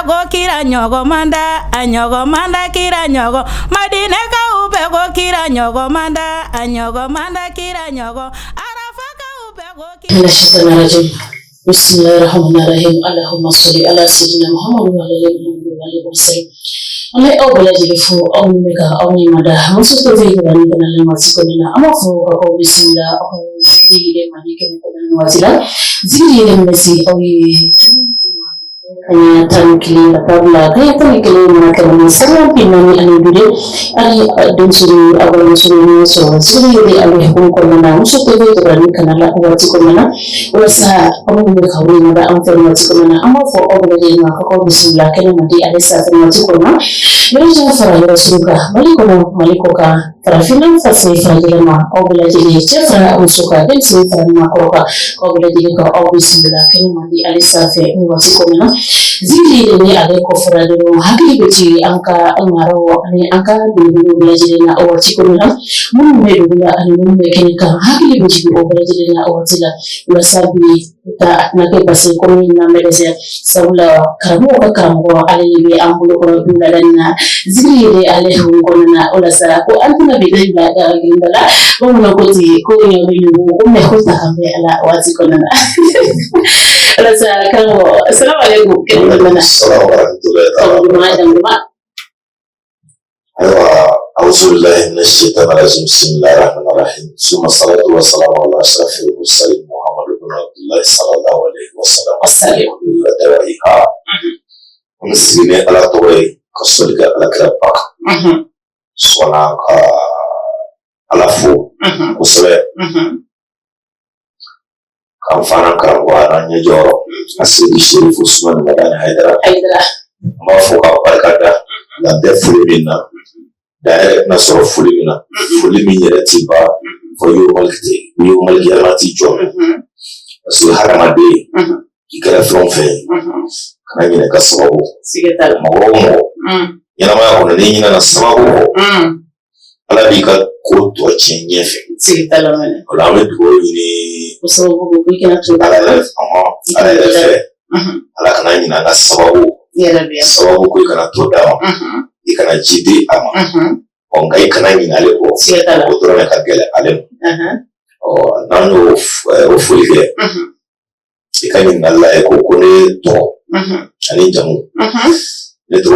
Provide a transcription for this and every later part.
go kira nyogo manda anyogo manda kira nyogo madine ka ube go kira nyogo manda anyogo manda kira nyogo arafa ka ube go kira Bismillahirrahmanirrahim. Allahumma salli ala sayyidina Muhammad wa ala alihi wa sallam. Allah au balaji fu au mega au ni mada musu to fi gani kana le masiko na ama fu ko bismillah au digile mani kana kana wasila zikiri le mesi au anya tankili kabla kaya tankili mana kana sama pinani ani dude ali don suru abal suru so suru de ali ko ko na musu to fi gani kana la wasiko na wasa au mega kawi mada am fa wasiko na ama fu au balaji ma ko bismillah kana madi alisa fa wasiko na Yoja fara yasuka maliko ka tarafina fasi fajirma au belaji chefra usuka den si fara makoka au belaji ka au bismillah kan mandi alisa fe ni wasiko na zili ni ale ko fara do hakili beti anka amaro ni anka bibu belaji na au wasiko na mun me do na ani mun me kenika hakili beti au belaji na au wasila wasabi ta na ke basi ko ni na meleze saula karamu alili ambulo ko dulana zikiri alehu ngona ola sara ko antuna bidai la gindala bomuno koti ko nyabilu umme khota kambe ala wazi kona ola sara kamo assalamu alaikum kenna assalamu alaikum أعوذ بالله من الشيطان الرجيم بسم الله الرحمن الرحيم ثم الصلاة والسلام على أشرف المرسلين محمد بن عبد الله صلى الله عليه وسلم السلام عليكم ونسيني على طوي كسولك على كربك سوانا على فو وسوي كم فانا كربوانا نجورو أسيد الشريف عثمان مدان حيدرا ما فوق أبركاتا لابد فلمنا direct na soro fulimina fulimi yere tiba for you malki amati jo so haramade ikara from fe kana nyine ka sababu sigetala magomo yana ma ko ne nyina na sababu ala bi ka ko to chenye fe sigetala mane ala me do ni usobo ko kina to ala fe ala kana nyina na sababu yera biya sababu ko kana to da ikana jide ama onga ikana nyingale ko odoro na kagele ale nano ofulike ikani ngala eko kone to ani jamu ne to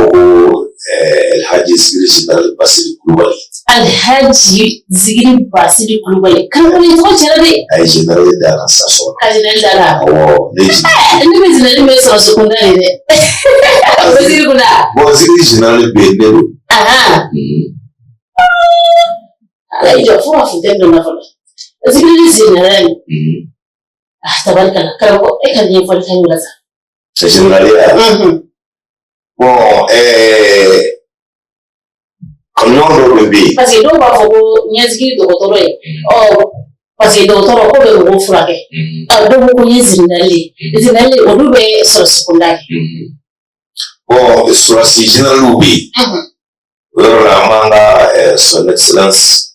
alhaji zigiri basiri kulubali kan ko cherade ay general da kasaso da ne bezina ne so sekondari de baziri kuna bo zigiri general be ne ala ijo fo afutendo na fala zigiri general tabarkala karako e kan yin fal kan yulasa general ya bon konondo bebe parce que do ba fo nyazigi do toro e parce que do toro ko be go furake do ko nyezindale zindale o do be so sekondari bon sur si general bi la manga son excellence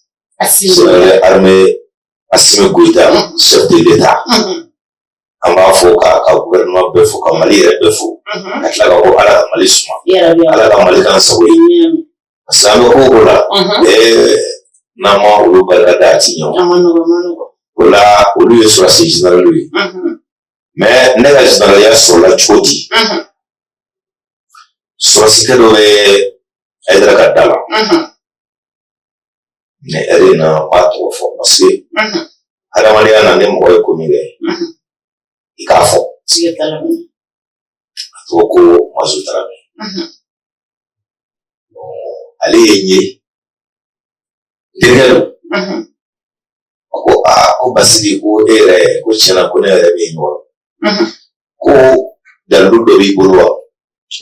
c'est l'armée Assimi Goïta chef de l'état amba fo ka gouvernement be fo ka mali be fo atla ko ala mali suma ala ka mali kan sawe asanga ko la nama ulu balada tinyo ula ulu yesu asi general lui mais nega general ya so la choti so sikelo edra kadala ne erina pato fo parce que ala mali ana ne mo ko mire ikafo sigetala atoko mazutarabe ale yenye tegelo ko basiri ko ere ko chena ko ne ere binyo ko dalu do bi burwa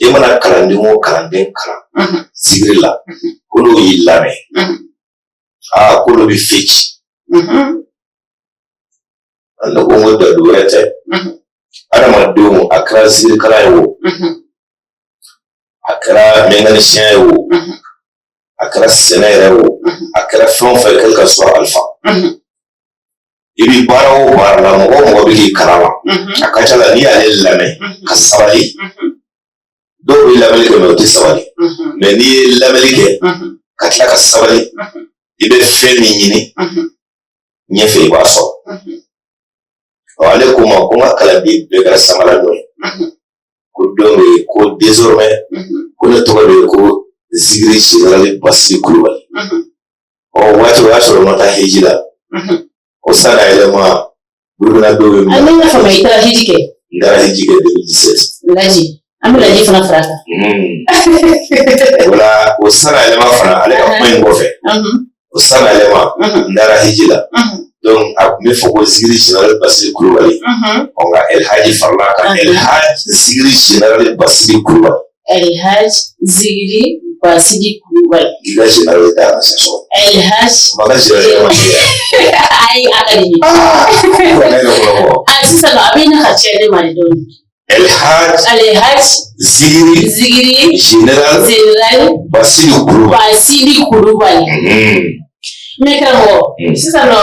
e mana karandimo karanden kara sigrila ko no yillame ko no bi fich Allah ko mo da duwete ana madum akra sir karayo akra mengani shayo akra senayo akra fon fa quelque soit alpha ibi barawo barla mo bi karama akachala ni ale lame kasabali do do be lameli ke no tisawali mais ni lameli ke ka tila ka sabali ibe fe min yini nyefe ba so wale kuma kala bi be ga samala do ko do ko désormais ko ne to ko zigiri général Basili Coulibaly o wato mata hijila o sana elema buruna do ani na fama ita hijike ndara hijike 2017 laji amula fana fraka wala o sana elema fana ale ka point gofe o sana elema ndara hijila donc a me foko zigiri général Basili Coulibaly on ga El Hadji Farlaka El Hadji zigiri général Basili Coulibaly El Hadji zigiri Basili Coulibaly ila général da so El Hadji magasin ai akademi sisa no abina hachele maridoni El Hadji zigiri général Basili Coulibaly Mekamo sisa no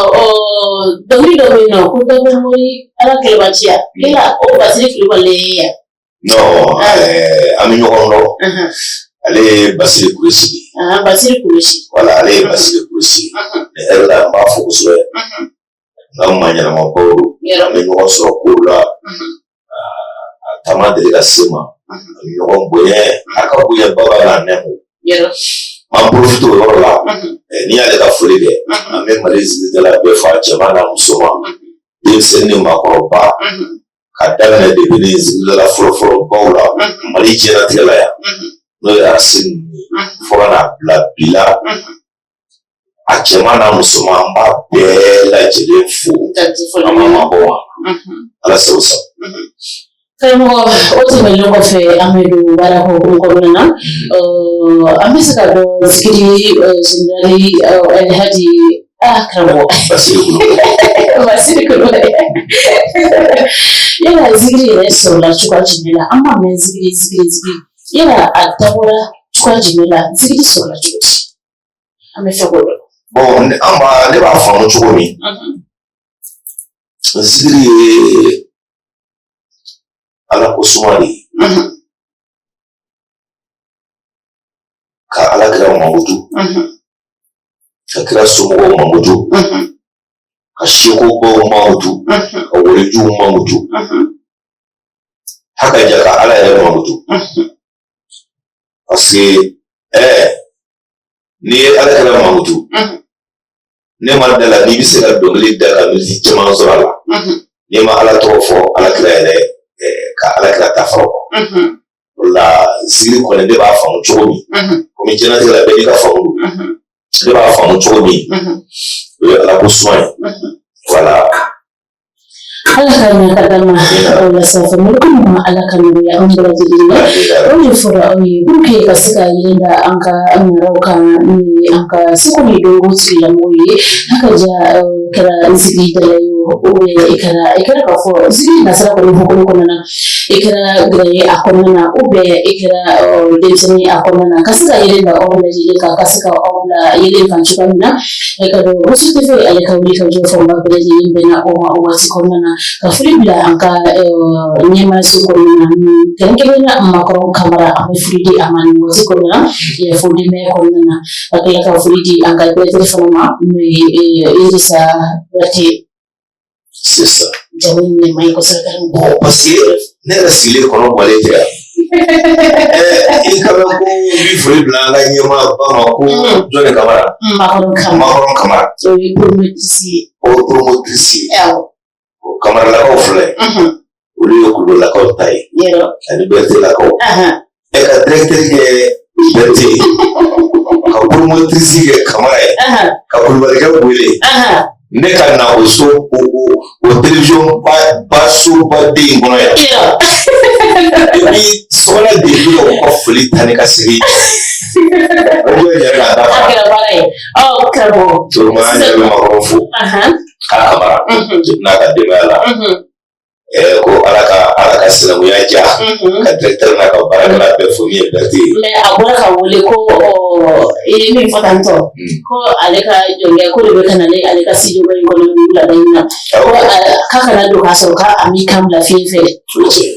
domi no kudomo muri ala kelbachia ila o Basili Coulibaly ya no ami nyokondo ale Basili Coulibaly Basili Coulibaly wala ale Basili Coulibaly era ma focus we na manya na maboro ami nyokoso kula tamade la sema ami nyokomboye akabuya baba la nemo ma profito wala ni ale ka fulide ami malezi de la befa chamana musoma demsene makoroba kadana de benezi de la foro baula mali jena tela ya no ya sin forana la bila achemana musoma mba bela jirefu mama boa ala soso kamo oto melongo fe amedu barako ngomena amesaka do zikiri zindali El Hadji kamo Basili Coulibaly yana zikiri ne so la chukwa jimela amma men zikiri yana atabura chukwa jimela zikiri so la chukwa amefego bon amba ne ba fa no chukwa mi zikiri ala kusumali ka ala kira mamutu ka kira sumo mamutu ka shiko bo mamutu ka wuriju mamutu haka jaka ala ya mamutu parce ni ala kira mamutu ne ma dala ni bi se ka dongli dala mi jama zorala ni ma ala tofo ala kira ele ka ala kira tafaro la zili ko ne ba fa mu chomi ko mi jena tela be ka fa mu ne ba fa mu chomi ala ko soin voilà ala kana kadama ala safa mulkum ala kana ya ambara jidina wani fura oyi buke kasika yenda anka amroka ni anka sikuni dogo tsila moyi haka ja kara zigi dalayo ube ikara ka fo zigi nasara ko hukun na ikara gre akonna ube ikara densini akonna kasika yenda obla jidika kasika obla yele kanchuka mina ikado rusutife aleka ulika jo fomba bele yenda o wasikonna kafuli bila anka nyema sukomina kenkebena makoro kamera amefridi amani wasikonna ya fudi me konna akela kafuli anka telefone ma irisa wati c'est ça jamini mai ko sakara bon parce que ne rasile kono bolete ikaba ko bi fuli bila la nyema ba ma ko jone kamera makoro kamera so promotrice kamera la ko fule uli ko do la ko tai ani bete la ko e ka directeur ke bete ka promotrice ke kamera ka Coulibaly ka bole ne ka na o so o television ba so ba de ngono ya ni sona de ko fuli tani ka siri o ya ga da akira balai kabo so ma ya ma ko fu kamera na ka de bala ko alaka sinamu ya ja ka directeur na ka baraka be fo mi beti me abura ka wole ko ini fotanto ko aleka jonge ko le kanale aleka si jogo ko la dina ko kaka na do kaso ka ami kam la fife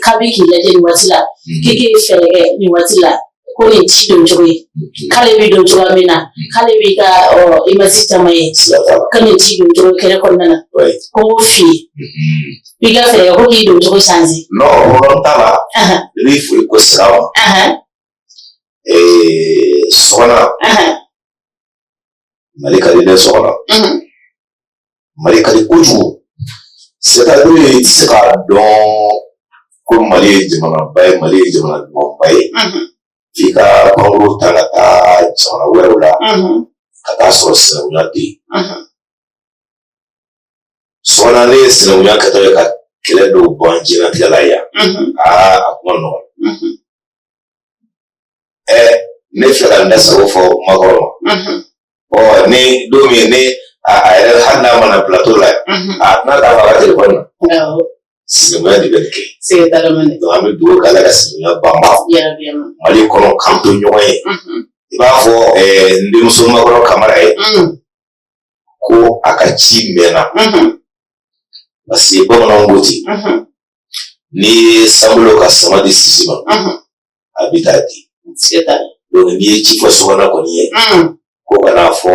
ka bi ki la jeni wasila kike fere ni wasila ko ni chido joyi kale bi do joga mina kale bi ka imasita mai kan chido joyi kere ko nana ko fi biga fere ko ki do jogo sanzi no mo tala rifu ko sawa sona malika de sona malika de kuju c'est-à-dire c'est ka don ko mali jamana bay mali jamana bombay fika kongo talata sona werula kata sosa unati sona ne sina unya kata ka kele do bonji na tilaya akono ne fera ndasa fo magoro ni domi ni ayel hanna mana plateau la na da fara telefon sigama di benke c'est talamane do am do kala ga sigama bamba ya mali kono kanto nyoy iba fo ndi muso magoro kamara ko akachi mena basi bono ngoti ni samulo ka samadi sisima habitati c'est talamane donc ni ci fo sona ko ni ko kana fo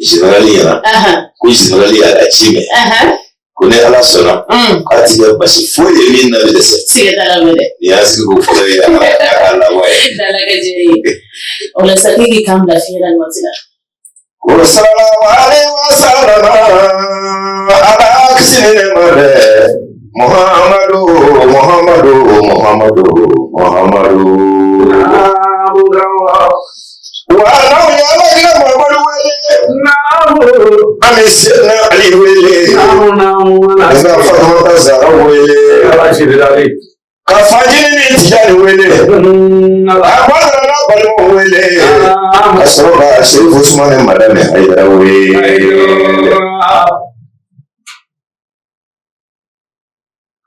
généralia ko généralia da chime ko ne ala sona ati ya basi fo ye min na de c'est talamane ya si ko fo ya ala wa dala ga jeri ola sakiki kam la fiera no zila ko sallallahu alaihi wasallam ala kisine mare Muhammadu Wow, ya Muhammadu wele amesema aliwele asa Fatuma Zahra wele kafajini ni tijani wele abana na balo wele asoba Sheikh Usman madame Haidara wele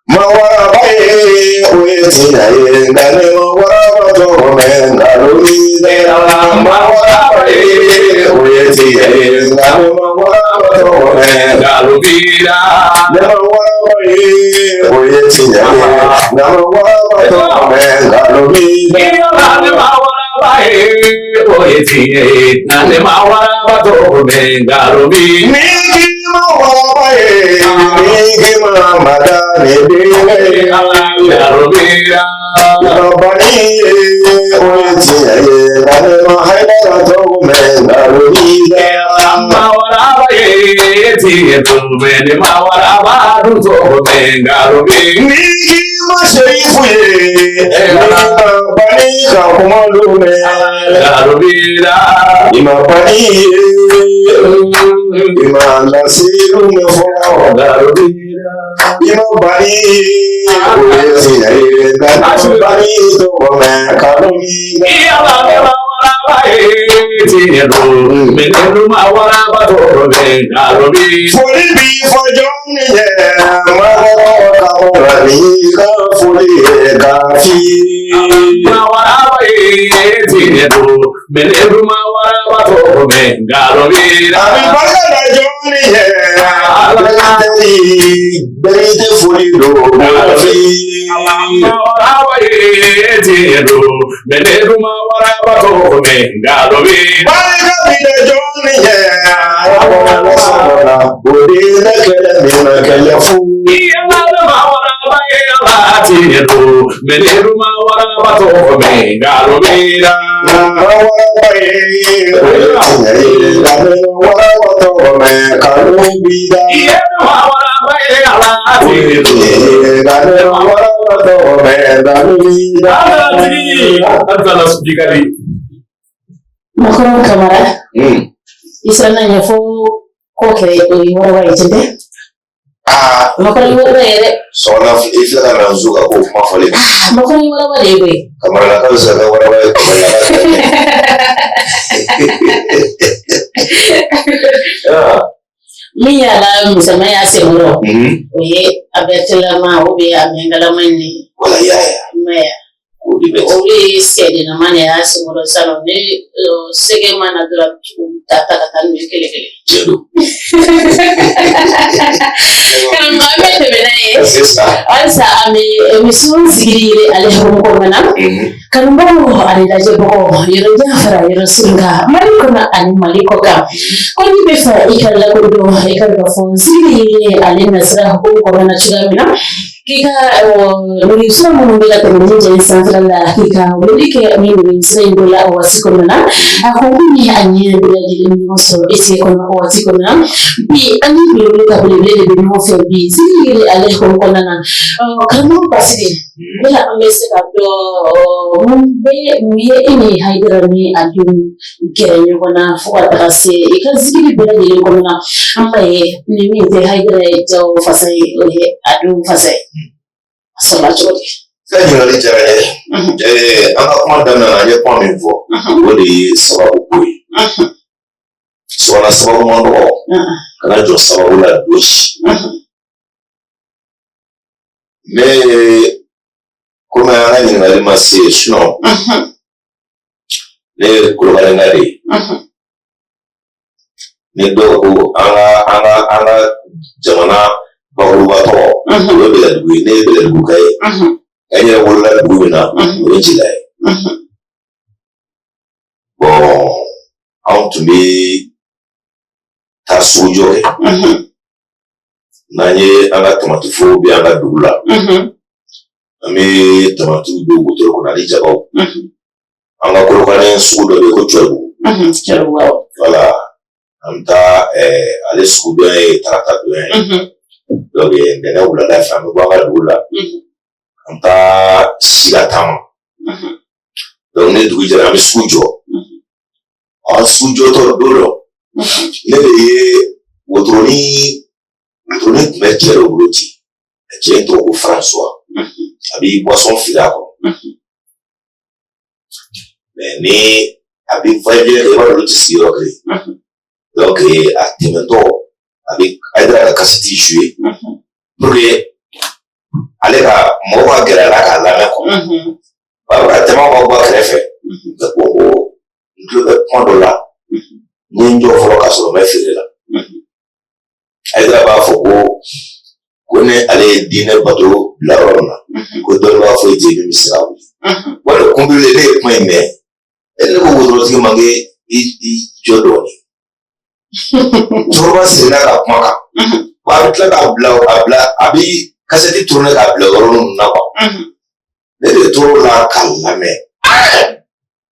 Mawara baye weti na ye ngane mawara to menga lumi de mawara baye weti na ye ngane mawara to menga lumi da mawara baye weti na ye ngane mawara to menga lumi da mawara baye weti na ye ngane mawara to menga lumi miki mawara baye miki mamada ne Yarubira Rabani Weti Nane Haidara to Mengarubira Mawara Yeti Tumene Mawara Badu to Mengarubira Niki Masharifu Rabani Kakumalume Yarubira Imapani Imana Siru Mefona Yarubira Imapani Weti Nane Bani to Mengarubira Iyala Menenu mawara bato mengarobi. Fuli bi fojoni ye mawara kaorani ka fuli kafi. Mawara bae tinedu menenu mawara bato mengarobi. Abi bagala joni ye alati berite fuli do kafi. Mawara bae tinedu menenu mawara bato mengarobi. Baika bide joni ye awala bodina kala mina kala fu. Iya mala mawara bae alati nedu menenu mawara bato mengarobi. Mawara bae mawara bato mengarobi. Iya mawara bae alati nedu menenu mawara bato mengarobi. Alati antara speakeri. Makoro kamara isana nyafo ko kere ko yoro wa itende makoro yoro yere so na ifla na nzuka ko mafale makoro yoro wa lebe kamara la kaza ga wara wa miya la musama ya semuro oye abetela ma obe amengala mani wala yaya maya di bɛ. O ye sɛde na mane ya singoro salon ne sege mana dura tata kata ne kele. Jelo. Kan ma me te benaye. C'est ça. Alsa ami emission zigiri ale ko mana. Kan ba mo ale da je bo yero jafara yero singa mali ko na ani mali ko ga. Ko ni be fa ikalla ko do ikalla fo zigiri ale nasra ko mana chigamina. Kika nuliso mumbila temenye central la kika ulike mimi nsingola wasikomana akonguni anye bila jili moso ese kono wasikomana bi ani bilika bulele bi mo fe bi zili ale konana kama basidi bila amese kabdo mumbe miye ini haidara ni adun kerenyo kona fuwa takase ikazili bila jili konana ambaye ni mimi haidara jo fasai ohe adun fasai sama jodi Fɛn ɲininkali diyara n ye. An ka kuma daminɛ na an ye kuma min fɔ o de ye sababu ko ye. Sɔgɔla sababu man dɔgɔ kana jɔ sababu la dosi. Komi an ka ɲininkali ma se sinɔn ne ye Kolobaninka de ye. Ni dɔw ko an ka jamana bakuruba tɔgɔ o ye Bɛlɛdugu ye ne ye Bɛlɛduguka ye. An yɛrɛ wolola dugu min na o ye Jila ye. Anw tun bɛ taa sugujɔ kɛ. N'an ye an ka tamatifow bɛ an ka dugu la. An bɛ tamatiw don wotoro kɔnɔ ani jabaw. An ka Kolokani sugu dɔ bɛ yen ko Cɔribugu. Voilà. An bɛ taa ale sugu dɔ ye tarata dɔ ye. Donc nɛnɛ wulada fɛ an bɛ bɔ an ka dugu la. An bɛ taa Sila taama. Donc ni dugu jɛra an bɛ sugu jɔ. An sugu jɔtɔ don dɔ ne de ye wotoronin tun bɛ cɛ dɔ bolo ten. Cɛ in tɔgɔ ko François. A bɛ boisson feere a kɔnɔ. Mais ni a bɛ va-et-vient kɛ i b'a dɔn olu tɛ sigi yɔrɔ kelen. Donc a tɛmɛtɔ a bɛ Hayidara ka kasɛti jouer pour que ale ka mɔgɔw ka gɛrɛ a la k'a lamɛn quoi. A jama b'aw bɔ a kɛrɛfɛ. Ko n tulo bɛ kuma dɔ la n ye n jɔ fɔlɔ k'a sɔrɔ n bɛ feere la. Hayidara b'a fɔ ko ni ale ye diinɛ bato bila yɔrɔ min na ko dɔnni b'a fɔ e tɛ min bɛ se ka wuli. Wala kunbile ne ye kuma in mɛn ne ko wotorotigi man i jɔ dɔɔni. Musokɔrɔba seginna ka kuma kan. A bɛ tila k'a bila a bɛ kasɛti tourner k'a bila yɔrɔ ninnu na quoi. Ne de tor'o la k'a lamɛn.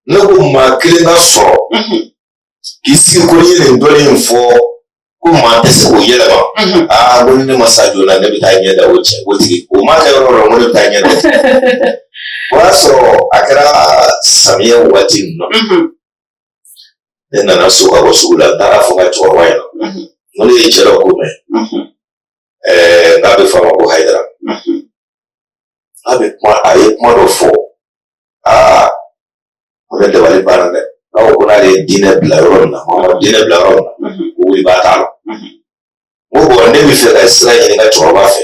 Ne ko maa kelen ka sɔrɔ k'i sigi ko ni ye nin dɔnni in fɔ ko maa tɛ se k'o yɛlɛma. Ko ni ne ma sa joona ne bɛ taa ɲɛ da o cɛ o tigi o ma kɛ yɔrɔ yɔrɔ ko ne bɛ taa ɲɛ da. O y'a sɔrɔ a kɛra samiyɛ waati ninnu na. Ne nana so ka bɔ sugu la n taara fɔ n ka cɛkɔrɔba ɲɛna. N ko ne ye cɛ dɔ ko mɛn. N'a bɛ fɔ a ma ko Hayidara. A ye kuma dɔ fɔ. Ko ne dabali banna dɛ. N'a ko n'ale ye diinɛ bila yɔrɔ min na Muhamadu diinɛ bila yɔrɔ min na ko wulibaa t'a la. N ko ne bɛ fɛ ka sira ɲini n ka cɛkɔrɔba fɛ.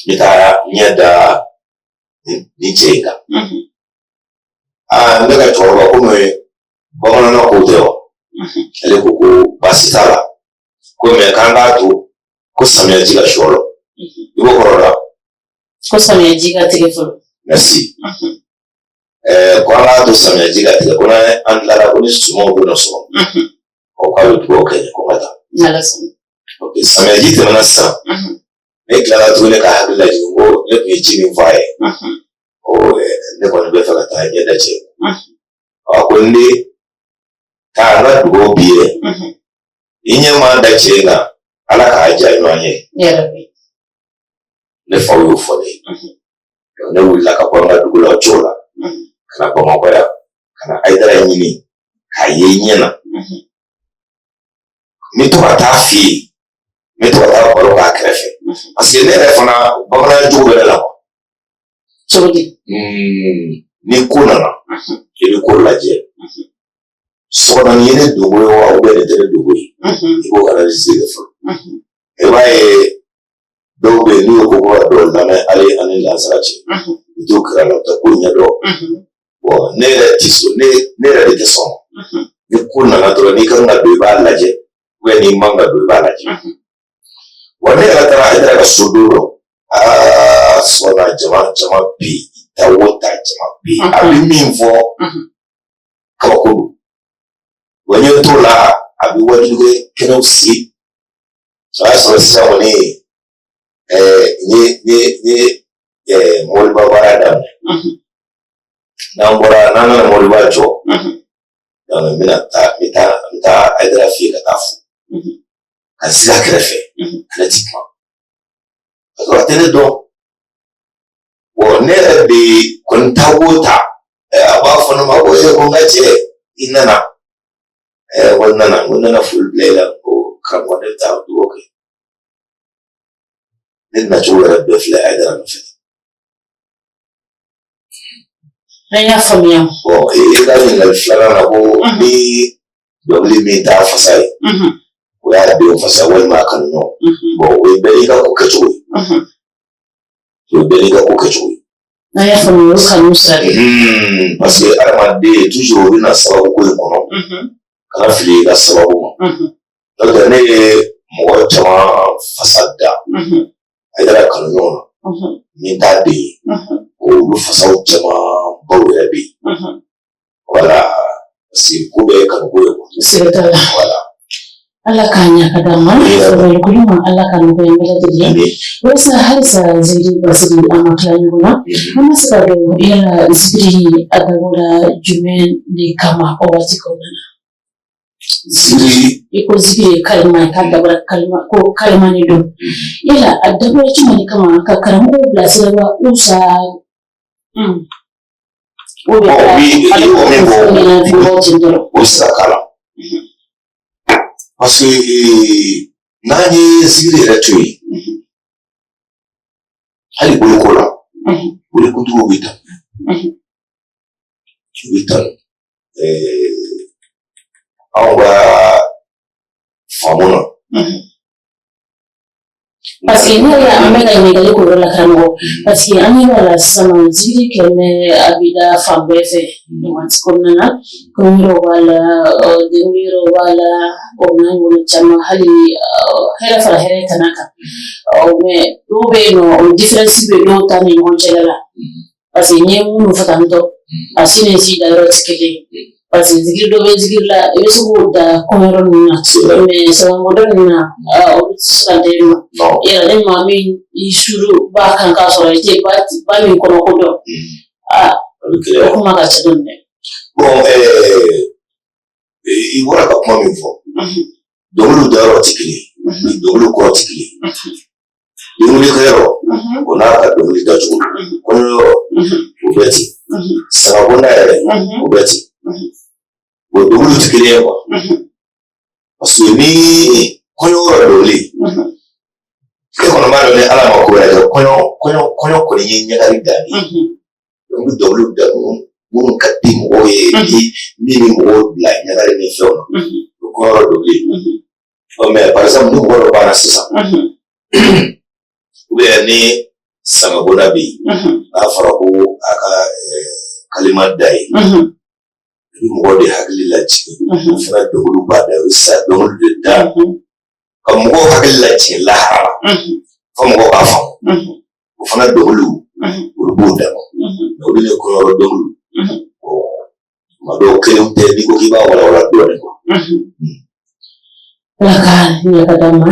N bɛ taa ɲɛ da nin cɛ in kan. Ne ka cɛkɔrɔba komi bamanankan ko tɛ wa. Ale ko baasi t'a la. Ko mɛ k'an k'a to ko samiyaji ka sɔ lɔ. I b'o kɔrɔ la. Ko samiyaji ka tigɛ fɔlɔ. Merci. Ko an k'a to samiyaji ka tigɛ ko n'an tilara ko ni sumanw bɛ na sɔrɔ. K'a bɛ dugawu kɛ ɲɛ ko n ka taa. Ok samiyaji tɛmɛna sisan. Ne tilara tuguni ka hakili lajigin ko ne tun ye ci min fɔ a ye. Ne kɔni bɛ fɛ ka taa ɲɛda cɛ. Ko n den k'an ka dugawu b'i ye. I ɲɛ ma da cɛ in kan Ala k'a diya ɲɔgɔn ye. Ne faw y'o fɔ ne ye. Ne wulila ka bɔ n ka dugu la o cogo la. Ka na Bamakɔ yan ka na Hayidara ɲini k'a ye i ɲɛ na. N bɛ to ka taa f'i ye. N bɛ to ka taa baro k'a kɛrɛfɛ. Parce que ne yɛrɛ fana bamanan jogo bɛ ne la. Cogo di? Ni ko nana i bɛ ko lajɛ. Sɔgɔnɔni ye ne dogo ye wa ou bien ne tɛ ne dogo ye. I b'o analyser de fɔlɔ. I b'a ye dɔw bɛ yen n'u ye ko kura dɔw lamɛn ale ani lansara cɛ. to kra la ta ko nya do bo ne ra ti so ne ra de so ni ko na do ni kan na do ba la je we ni manga do ba la je wa ne ra tara ida ka so do so na jama bi ta wota jama bi abi min fo ka ko wa ni to la abi wa ni ke no si so sa woni ni Moriba Barada, Nambora, Nana Moriba Jo, Minata, Mita, Idrafi, Katafu, Kansila Krefe, Kretikma. Parce que donc, on est des Contawota, Abafon Maboye, Congache, Inana, Nana full player, or Carbonetta, okay. Then natural Befla, I don't know. Raya famia. Bon, et là, il y a le flamme là-bas, ni le mita fasai. Oui, à bien fasai, oui, ma canon. Bon, oui, Beliga Kokachou. Oui, Beliga Kokachou. Raya famia, canon, ça. Parce que Armandé, toujours, il a sa beaucoup de conon. Quand la fille a sa beaucoup. Donc, il y a moi, Chama Fasada. Il y a la canon. Minta de. Ou le Fasao Chama. Voilà, c'est pour les c'est le cas. Voilà. Allah kanya kadama, so kulima Allah kanu ko yengela tedi. Wesa halisa ziri basiri amaklanyo na. Mama sikado ila zibiri adagola jumen ni kama owatiko na. Ziri iko zibiri kalima kadabara kalima ko kalima ni do. Ila adagola chuma ni kama kakaramu blasira usa. Parce que nani zile retui hali bulukola bulukutu wita awa famona parce que nous la amena imegali ko la krango parce que ani wala sama zili keme abida fambefe ni wanti komna komiro wala demiro wala omna wala chama hali hera fara hera tanaka o me robe no difference be no tani mo chelala parce que nyemu no fatanto asine si da rotikele parce que zikir do be zikir la yesu da komero na me so modern na o sante no ya le mami ishuru ba kan ka so ite ba mi kono kodo ko ma ka chadonne bon i wala ka kuma min fɔ dongulu da yɔrɔ tɛ kelen ye dongulu kɔrɔ tɛ kelen ye dongulu kɛ yɔrɔ o n'a ka dongulu dacogo kɔɲɔ yɔrɔ o bɛ ten sagabonda yɛrɛ o bɛ ten bon dongulu tɛ kelen ye quoi parce que ni kɔɲɔ yɔrɔ dongulu e kɔnɔ b'a dɔn ni ala ma ko wɛrɛ kɛ kɔɲɔ kɔni ye ɲagali dan ye dongulu da minnu ka di mɔgɔw ye min ni mɔgɔw bila ɲagali ni fɛnw na o kɔrɔ dongulu mais par exemple ni mɔgɔ dɔ banna sisan ou bien ni sagabonda bɛ yen n'a fɔra ko a ka kalima da ye i bɛ mɔgɔw de hakili lajigin o fana dongulu b'a da o ye sa dongulu de da ka mɔgɔw hakili lajigin lahara fo mɔgɔw k'a faamu o fana dongulu olu b'o dama olu de kɔrɔ dongulu ma dɔw kelen tɛ n'i ko k'i b'a walawala dɔɔnin quoi. Lakan ya kadama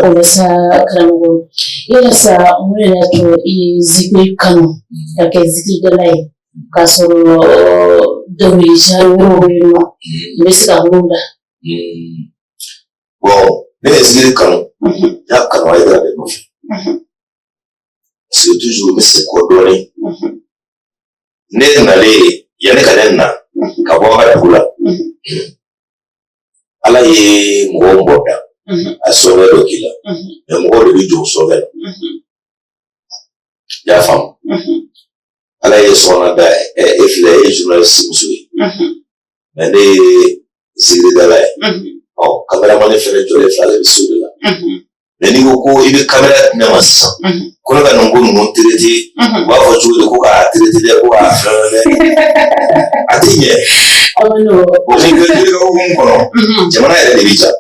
olesa krango ilesa mulela to izikri kanu yake zikri dalai kasoro domi jaru wino mesika munda bon ne zikri kanu ya kanu ay da no c'est toujours mais c'est quoi donner ne nale yani kanenna ka bo ha kula ala ye mɔgɔ bɔ da a sɔbɛ dɔ k'i la mais mɔgɔ de bɛ jɔ sɔbɛ la i y'a faamu ala ye sɔgɔna da e filɛ e ye journaliste muso ye mais ne ye zikiridala ye ɔ kameramani fɛnɛ jɔlen filɛ ale bɛ so de la ni ko ibe camera na massa ko ga non gon mon tireti wa fo chude ko ka tireti de ko afrane atinye no o ni ga ni ko gon kono jamana ere de bicha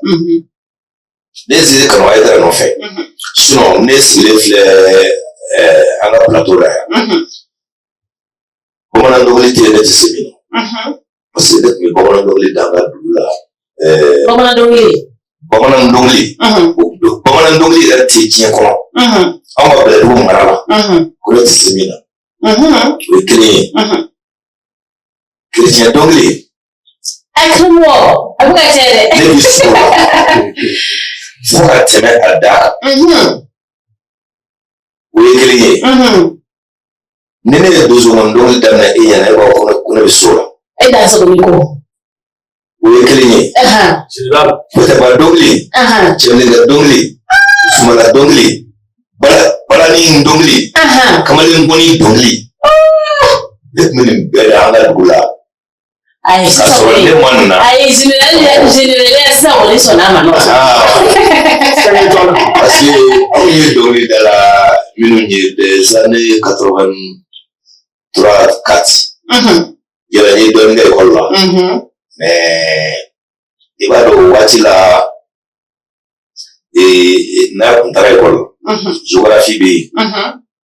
des kan wa ida no fe sinon nes il est ala plateau là ko man ndogli ti de semino parce que mi ko man ndogli danga dula ko man ndogli bamanan dongli da te kiyan kono an ba bla du marala ko le tisimina o kire kiyan dongli akamo abuka tere ne biso fuka teme ada o kire ne dozo mon dongli da na e yana ba ko ne biso e da so ko Wekeli Kota ba dongli Chenega dongli Sumala dongli Balani dongli Kamalin boni dongli Let me beda anga gula Ay Sasole manna Ay generally sa wali sonama no Parce que on est dongli dans la minute des années 83-4 Il y a des dongli école là mais il va do watila na kuntara école géographie B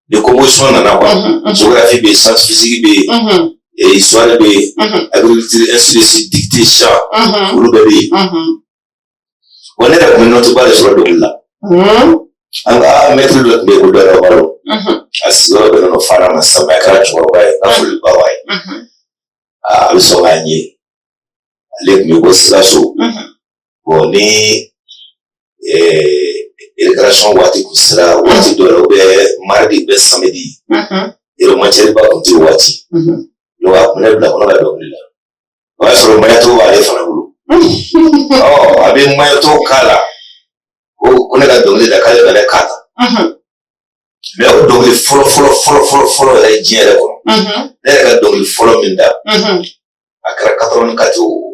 de composition na quoi géographie B sciences physique B et histoire B agriculture ainsi de suite dictée chant ou B on est dans notre base sur le là anga mettre le B ou dans le ballon asiro de no fara na sabaka chwa na full bawai so gagné les négociations bon ni éducation wati kusira wati dole be mardi be samedi et le match ba konti wati no wa kuna bla kuna ba dole wa so mayato wa le fana bulu oh abi mayato kala ko kuna ga dole da kala da kata mais o dole folo la jiere ko ga dole folo minda akara 84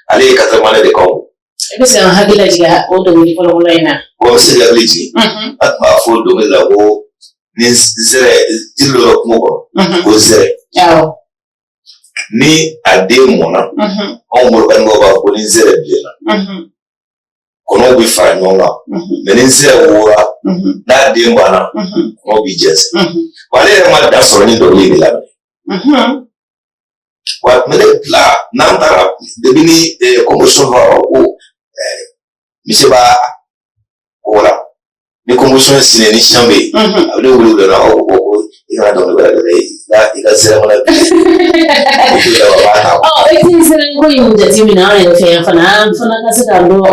ale 80 de Congo ebe se hagila jiga o do mi folo ina o se ya liji atma fo do mi la go ni zere dilo ko ko zere yawo ni ade mona on mo kan go ba ko ni zere biela kono bi fa nyonga me ni zere wora na de mbana mo bi jese wale ma da so ni do mi la What minute la nantara debini commotion va o miseba ora ni commotion sine ni chambe abde wulu na o ira do ba la ila sera mala oh eti sera ngo yunja timina ya fe fana kasika ndo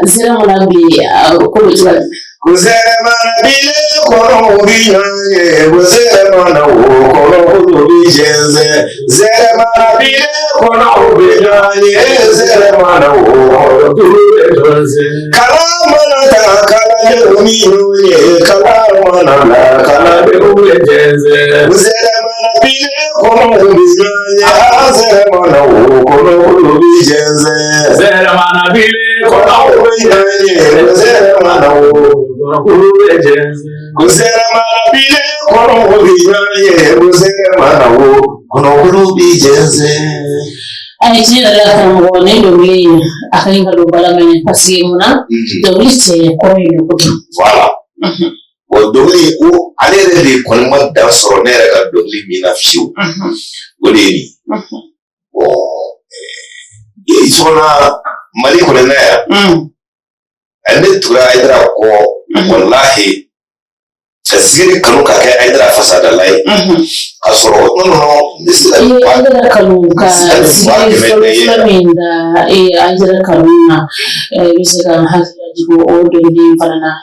sera mala bi ko jwa kuzera mana bile kono binyanye kuzera mana kono bijenze zera mana bile kono binyanye zera mana kono bijenze kalama na kala nyunye kalama na kala bijenze kuzera mana bile kono binyanye zera mana kono bijenze zera mana bile kono binyanye zera mana Kusera mana bile kono binyanye kusera mana kono bijenze ay jina la kango ne dogli akainga do balanganya pasimuna dogli che ko ino ko voilà o dogli o alere de kono ma da so ne ga dogli mina fiu godeni o isona mali ko ne ya ande tura idra ko wallahi tasiri kanu ka kai aidara fasada lai asoro no misila aidara kanu ka sigi flaminda aidara kanu na bisa kan hajigo o do di falana